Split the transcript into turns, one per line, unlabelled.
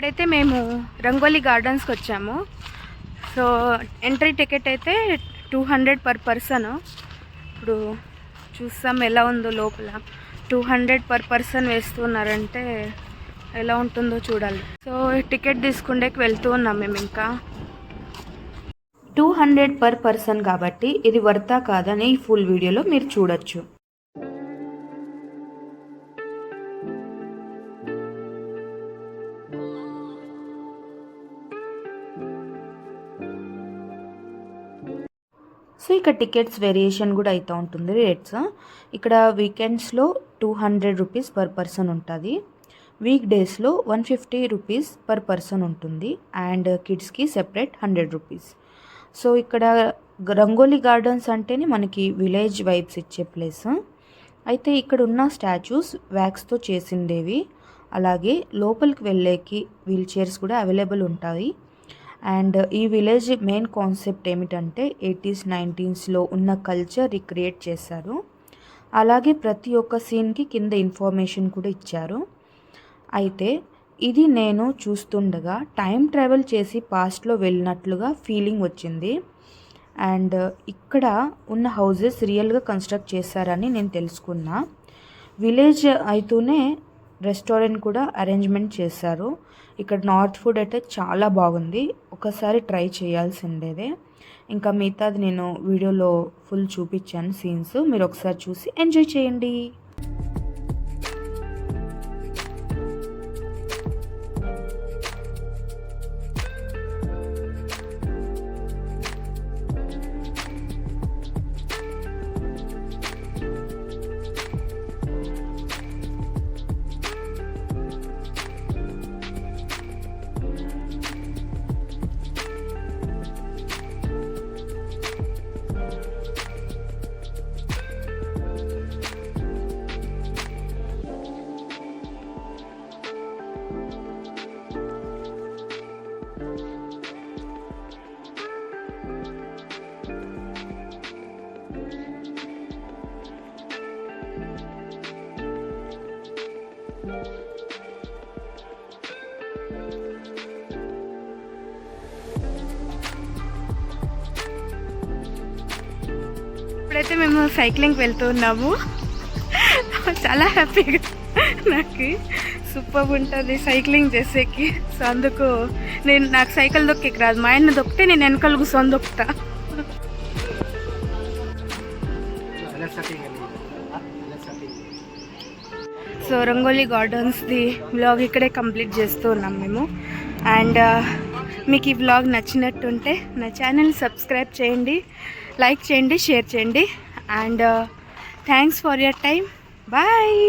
ఇప్పుడైతే మేము రంగోలీ గార్డెన్స్కి వచ్చాము. సో ఎంట్రీ టికెట్ అయితే 200 పర్ పర్సన్. ఇప్పుడు చూస్తాం ఎలా ఉందో లోపల. 200 పర్ పర్సన్ వేస్తున్నారంటే ఎలా ఉంటుందో చూడాలి. సో టికెట్ తీసుకుండేకి వెళ్తూ ఉన్నాం మేము. ఇంకా 200 పర్ పర్సన్ కాబట్టి ఇది వర్తా కాదని ఈ ఫుల్ వీడియోలో మీరు చూడొచ్చు. సో ఇక్కడ టికెట్స్ వేరియేషన్ కూడా అవుతూ ఉంటుంది రేట్స్. ఇక్కడ వీకెండ్స్లో 200 రూపీస్ పర్ పర్సన్ ఉంటుంది, వీక్ డేస్లో 150 రూపీస్ పర్ పర్సన్ ఉంటుంది, అండ్ కిడ్స్కి సెపరేట్ 100 రూపీస్. సో ఇక్కడ రంగోలీ గార్డెన్స్ అంటేనే మనకి విలేజ్ వైబ్స్ ఇచ్చే ప్లేస్. అయితే ఇక్కడ ఉన్న స్టాచ్యూస్ వ్యాక్స్తో చేసిండేవి. అలాగే లోపలికి వెళ్ళేకి వీల్ చైర్స్ కూడా అవైలబుల్ ఉంటాయి. అండ్ ఈ విలేజ్ మెయిన్ కాన్సెప్ట్ ఏమిటంటే 80s 90sలో ఉన్న కల్చర్ రిక్రియేట్ చేశారు. అలాగే ప్రతి ఒక్క సీన్కి కింద ఇన్ఫర్మేషన్ కూడా ఇచ్చారు. అయితే ఇది నేను చూస్తుండగా టైం ట్రావెల్ చేసి పాస్ట్లో వెళ్ళినట్లుగా ఫీలింగ్ వచ్చింది. అండ్ ఇక్కడ ఉన్న హౌజెస్ రియల్గా కన్స్ట్రక్ట్ చేశారని నేను తెలుసుకున్నా. విలేజ్ అయితేనే రెస్టారెంట్ కూడా అరేంజ్మెంట్ చేశారు. ఇక్కడ నార్త్ ఫుడ్ అయితే చాలా బాగుంది, ఒకసారి ట్రై చేయాల్సిండేదే. ఇంకా మిగతాది నేను వీడియోలో ఫుల్ చూపించాను సీన్స్, మీరు ఒకసారి చూసి ఎంజాయ్ చేయండి. ఇప్పుడైతే మేము సైక్లింగ్కి వెళ్తూ ఉన్నాము. చాలా హ్యాపీగా, నాకు సూపర్ ఉంటుంది సైక్లింగ్ చేసేకి. సో అందుకు నాకు సైకిల్ దొక్కేకి రాదు, మా ఆయన దొక్కితే నేను వెనకాల కూర్చొని దొక్కుతా. సో రంగోలీ గార్డెన్స్ది వ్లాగ్ ఇక్కడే కంప్లీట్ చేస్తూ ఉన్నాం మేము. అండ్ మీకు ఈ వ్లాగ్ నచ్చినట్టుంటే నా ఛానల్ సబ్స్క్రైబ్ చేయండి, లైక్ చేయండి, షేర్ చేయండి. And thanks for your time. Bye.